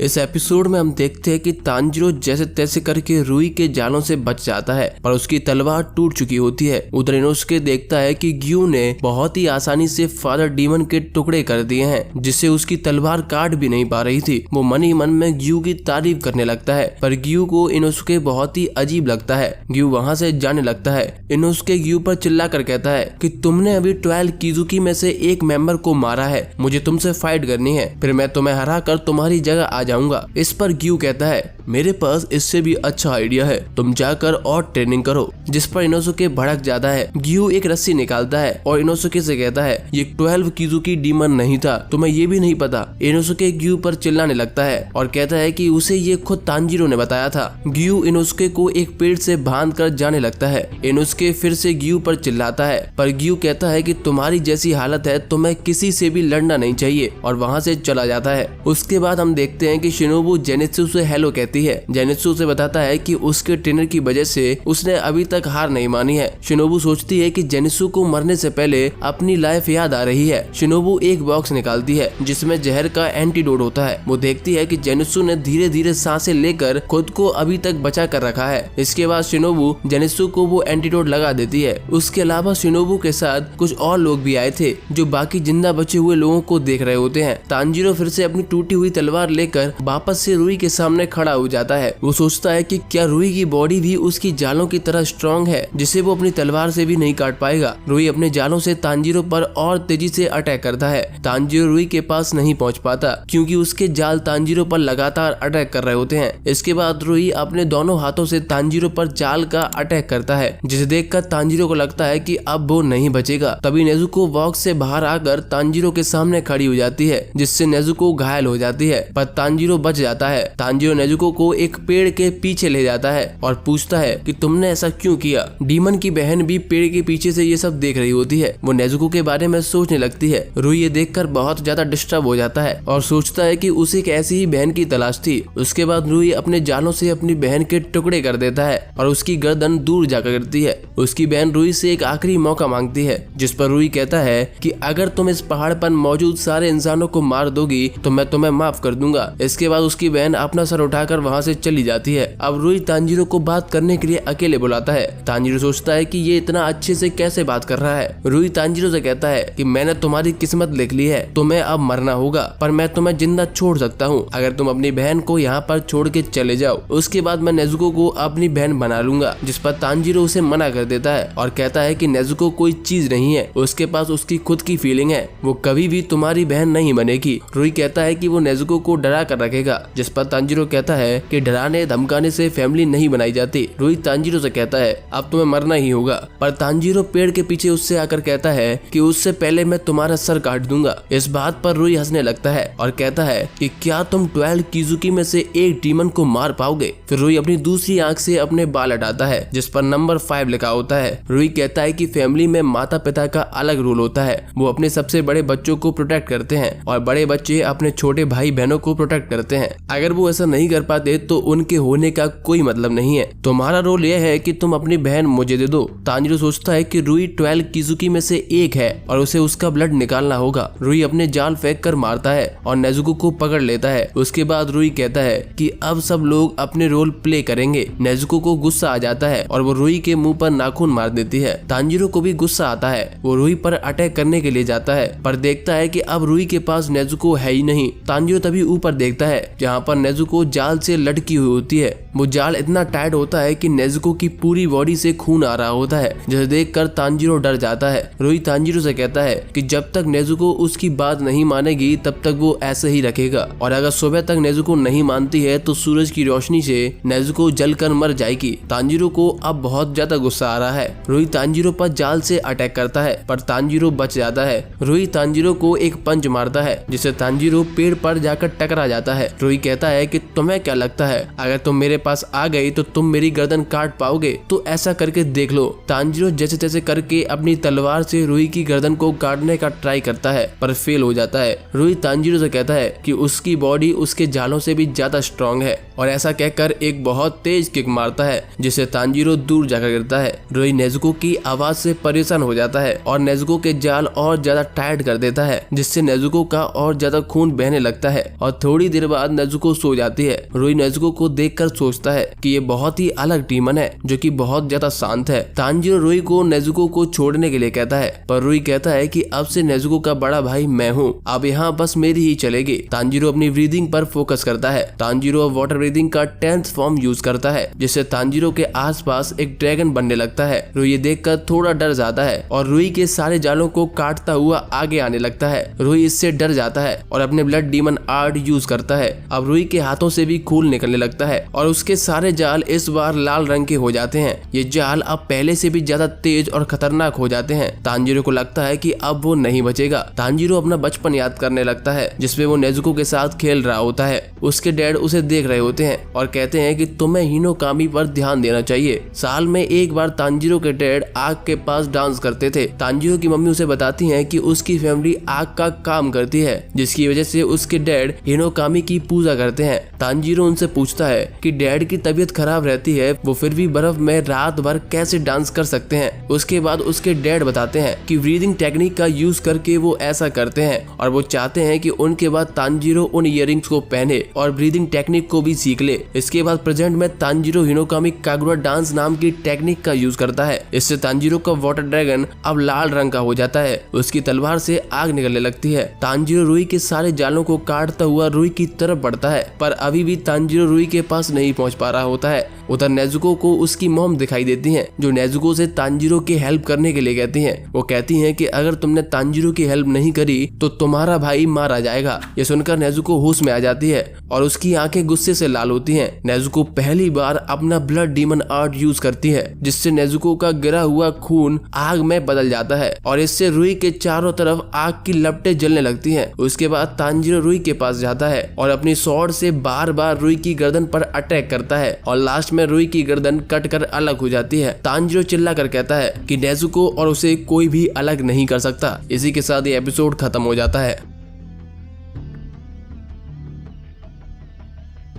इस एपिसोड में हम देखते हैं कि तांजीरो जैसे तैसे करके रुई के जालों से बच जाता है, पर उसकी तलवार टूट चुकी होती है। उधर इनोसुके देखता है कि ग्यू ने बहुत ही आसानी से फादर डीमन के टुकड़े कर दिए हैं, जिससे उसकी तलवार काट भी नहीं पा रही थी। वो मन ही मन में ग्यू की तारीफ करने लगता है, पर ग्यू को इनोसुके बहुत ही अजीब लगता है। ग्यू वहाँ से जाने लगता है। इनोसुके ग्यू पर चिल्ला कर कहता है कि तुमने अभी 12 किजुकी में से एक मेंबर को मारा है, मुझे तुमसे फाइट करनी है, फिर मैं तुम्हें हरा कर तुम्हारी जगह आ जाऊंगा। इस पर ग्यू कहता है मेरे पास इससे भी अच्छा आइडिया है, तुम जाकर और ट्रेनिंग करो। जिस पर इनोसुके भड़क जाता है। ग्यू एक रस्सी निकालता है और इनोसुके से कहता है ये 12 किजुकी डीमन नहीं था, तुम्हें ये भी नहीं पता। इनोसुके ग्यू पर चिल्लाने लगता है और कहता है कि उसे ये खुद तांजीरो ने बताया था। ग्यू इनोसुके को एक पेड़ से बांध कर जाने लगता है। इनोसुके फिर से ग्यू पर चिल्लाता है, पर ग्यू कहता है कि तुम्हारी जैसी हालत है तो मैं किसी से भी लड़ना नहीं चाहिए, और वहाँ से चला जाता है। उसके बाद हम देखते हैं कि शिनोबु जेनित्सु से हेलो कहती है। जेनित्सु से बताता है कि उसके ट्रेनर की वजह से उसने अभी तक हार नहीं मानी है। शिनोबु सोचती है कि जेनित्सु को मरने से पहले अपनी लाइफ याद आ रही है। शिनोबु एक बॉक्स निकालती है जिसमें जहर का एंटीडोट होता है। वो देखती है कि जेनित्सु ने धीरे धीरे सांसें लेकर खुद को अभी तक बचा कर रखा है। इसके बाद शिनोबु जेनित्सु को वो एंटीडोट लगा देती है। उसके अलावा शिनोबु के साथ कुछ और लोग भी आए थे जो बाकी जिंदा बचे हुए लोगों को देख रहे होते हैं। तांजीरो फिर से अपनी टूटी हुई तलवार लेकर वापस से रुई के सामने खड़ा हो जाता है। वो सोचता है कि क्या रुई की बॉडी भी उसकी जालों की तरह स्ट्रॉन्ग है, जिसे वो अपनी तलवार से भी नहीं काट पाएगा। रुई अपने जालों से तांजीरो पर और तेजी से अटैक करता है। तांजीरो रुई के पास नहीं पहुंच पाता क्योंकि उसके जाल तांजीरो पर लगातार अटैक कर रहे होते हैं। इसके बाद रुई अपने दोनों हाथों से तांजीरो पर जाल का अटैक करता है, जिसे देखकर तांजीरो को लगता है कि अब वो नहीं बचेगा। तभी नेजुको बॉक्स से बाहर आकर तांजीरो के सामने खड़ी हो जाती है, जिससे नेजुको घायल हो जाती है, पर तांजीरो बच जाता है। तांजीरो नेजुको को एक पेड़ के पीछे ले जाता है और पूछता है कि तुमने ऐसा क्यों किया। डीमन की बहन भी पेड़ के पीछे से ये सब देख रही होती है। वो नेजुको के बारे में सोचने लगती है। रुई ये देखकर बहुत ज्यादा डिस्टर्ब हो जाता है और सोचता है कि उसे एक ऐसी ही बहन की तलाश थी। उसके बाद रुई अपने जालों से अपनी बहन के टुकड़े कर देता है और उसकी गर्दन दूर जाकर गिरती है। उसकी बहन रुई से एक आखिरी मौका मांगती है, जिस पर रुई कहता है कि अगर तुम इस पहाड़ पर मौजूद सारे इंसानों को मार दोगी तो मैं तुम्हें माफ कर दूंगा। इसके बाद उसकी बहन अपना सर उठाकर वहाँ से चली जाती है। अब रुई तांजीरो को बात करने के लिए अकेले बुलाता है। तांजीरो सोचता है कि ये इतना अच्छे से कैसे बात कर रहा है। रुई तांजीरो से कहता है कि मैंने तुम्हारी किस्मत लिख ली है, तुम्हें अब मरना होगा, पर मैं तुम्हें जिंदा छोड़ सकता हूँ अगर तुम अपनी बहन को यहाँ पर छोड़ के चले जाओ। उसके बाद मैं नेजुको को अपनी बहन बना लूंगा। जिस पर तांजीरो उसे मना कर देता है और कहता है कि नेजुको कोई चीज नहीं है, उसके पास उसकी खुद की फीलिंग है, वो कभी भी तुम्हारी बहन नहीं बनेगी। रुई कहता है कि वो नेजुको को डरा कर रखेगा, जिस पर तांजीरो कहता है कि डराने धमकाने से फैमिली नहीं बनाई जाती। रुई तांजीरो से कहता है अब तुम्हें मरना ही होगा, पर तांजीरो पेड़ के पीछे उससे आकर कहता है कि उससे पहले मैं तुम्हारा सर काट दूंगा। इस बात पर रुई हंसने लगता है और कहता है कि क्या तुम 12 किजुकी में से एक डीमन को मार पाओगे। फिर रुई अपनी दूसरी आंख से अपने बाल हटाता है, जिस पर नंबर 5 लिखा होता है। रुई कहता है कि फैमिली में माता पिता का अलग रोल होता है, वो अपने सबसे बड़े बच्चों को प्रोटेक्ट करते हैं और बड़े बच्चे अपने छोटे भाई बहनों को प्रोटेक्ट करते हैं। अगर वो ऐसा नहीं कर पाते तो उनके होने का कोई मतलब नहीं है। तुम्हारा रोल यह है कि तुम अपनी बहन मुझे दे दो। तांजीरो सोचता है कि रुई 12 किजुकी में से एक है और उसे उसका ब्लड निकालना होगा। रुई अपने जाल फेंक कर मारता है और नेजुको को पकड़ लेता है। उसके बाद रुई कहता है कि अब सब लोग अपने रोल प्ले करेंगे। नेजुको को गुस्सा आ जाता है और वो रुई के मुंह पर नाखून मार देती है। तांजीरो को भी गुस्सा आता है। वो रुई पर अटैक करने के लिए जाता है, पर देखता है कि अब रुई के पास नेजुको है ही नहीं। तांजीरो तभी ऊपर देखता है जहाँ पर नेजुको जाल से लटकी हुई होती है। वो जाल इतना टाइट होता है कि नेजुको की पूरी बॉडी से खून आ रहा होता है, जिसे देखकर तांजीरो डर जाता है। रुई तांजीरो से कहता है कि जब तक नेजुको उसकी बात नहीं मानेगी तब तक वो ऐसे ही रखेगा, और अगर सुबह तक नेजुको नहीं मानती है तो सूरज की रोशनी से नेजुको जलकर मर जाएगी। तांजीरो को अब बहुत ज्यादा गुस्सा आ रहा है। रुई तांजीरो पर जाल से अटैक करता है, पर तांजीरो बच जाता है। रुई तांजीरो को एक पंच मारता है, जिससे तांजीरो पेड़ पर जाकर टकरा जाता है। रुई कहता है कि तुम्हें क्या लगता है अगर तुम मेरे पास आ गई तो तुम मेरी गर्दन काट पाओगे, तो ऐसा करके देख लो। तांजीरो जैसे तैसे करके अपनी तलवार से रुई की गर्दन को काटने का ट्राई करता है, पर फेल हो जाता है। रुई तांजीरो से कहता है कि उसकी बॉडी उसके जालों से भी ज्यादा स्ट्रॉन्ग है। और ऐसा कहकर एक बहुत तेज किक मारता है जिससे तांजीरो दूर जाकर गिरता है। रूई नेजुको की आवाज से परेशान हो जाता है और नेजुको के जाल और ज्यादा टाइट कर देता है जिससे नेजुको का और ज्यादा खून बहने लगता है और थोड़ी देर बाद नेजुको सो जाती है। रूई नेजुको को देखकर सोचता है कि ये बहुत ही अलग डीमन है जो कि बहुत ज्यादा शांत है। तांजीरो रूई को नेजुको को छोड़ने के लिए कहता है पर रूई कहता है कि अब से नेजुको का बड़ा भाई मैं हूँ, अब यहाँ बस मेरी ही चलेगी। तांजीरो अपनी ब्रीदिंग पर फोकस करता है। तांजीरो वाटर ब्रीदिंग का 10th फॉर्म यूज करता है जिससे तांजीरो के आसपास एक ड्रैगन बनने लगता है। रूई ये देखकर थोड़ा डर जाता है और रूई के सारे जालों को काटता हुआ आगे आने लगता है। रूई इससे डर जाता है और अपने ब्लड डीमन आर्ट यूज करता है। अब रूई के हाथों से भी खून निकलने लगता है और उसके सारे जाल इस बार लाल रंग के हो जाते हैं। ये जाल अब पहले से भी ज्यादा तेज और खतरनाक हो जाते हैं। तांजीरो को लगता है कि अब वो नहीं बचेगा। तांजीरो अपना बचपन याद करने लगता है जिसमें वो नेजुको के साथ खेल रहा होता है। उसके डैड उसे देख रहे होते हैं और कहते हैं कि तुम्हें हिनोकामी पर ध्यान देना चाहिए। साल में एक बार तांजीरो के डैड आग के पास डांस करते थे। तांजीरो की मम्मी उसे बताती हैं कि उसकी फैमिली आग का काम करती है जिसकी वजह से उसके डैड हिनोकामी की पूजा करते हैं। तांजीरो उनसे पूछता है कि डैड की तबीयत खराब रहती है, वो फिर भी बर्फ में रात भर कैसे डांस कर सकते हैं। उसके बाद उसके डैड बताते हैं कि ब्रीदिंग टेक्निक का यूज करके वो ऐसा करते हैं और वो चाहते हैं कि उनके बाद तांजीरो उन इयररिंग्स को पहने और ब्रीदिंग टेक्निक को भी सीख ले। इसके बाद प्रेजेंट में तांजीरो हिनोकामी कागुरा डांस नाम की टेक्निक का यूज करता है। इससे तांजीरो का वाटर ड्रैगन अब लाल रंग का हो जाता है। उसकी तलवार से आग निकलने लगती है। तांजीरो रूई के सारे जालों को काटता हुआ रूई की तरफ बढ़ता है पर अभी भी तांजीरो रूई के पास नहीं पहुंच पा रहा होता है। उधर नेजुको को उसकी मॉम दिखाई देती हैं जो नेजुको से तांजीरो की हेल्प करने के लिए कहती हैं। वो कहती हैं कि अगर तुमने तांजीरो की हेल्प नहीं करी तो तुम्हारा भाई मारा जाएगा। ये सुनकर नेजुको होश में आ जाती है और उसकी आंखें गुस्से से लाल होती हैं। नेजुको पहली बार अपना ब्लड डीमन आर्ट यूज करती है जिससे नेजुको का गिरा हुआ खून आग में बदल जाता है और इससे रूई के चारों तरफ आग की लपटें जलने लगती हैं। उसके बाद तांजीरो रूई के पास जाता है और अपनी स्वॉर्ड से बार बार रूई की गर्दन पर अटैक करता है और लास्ट में रूई की गर्दन कट कर अलग हो जाती है। तांजीरो चिल्लाकर कहता है कि नेजुको और उसे कोई भी अलग नहीं कर सकता। इसी के साथ ये एपिसोड खत्म हो जाता है।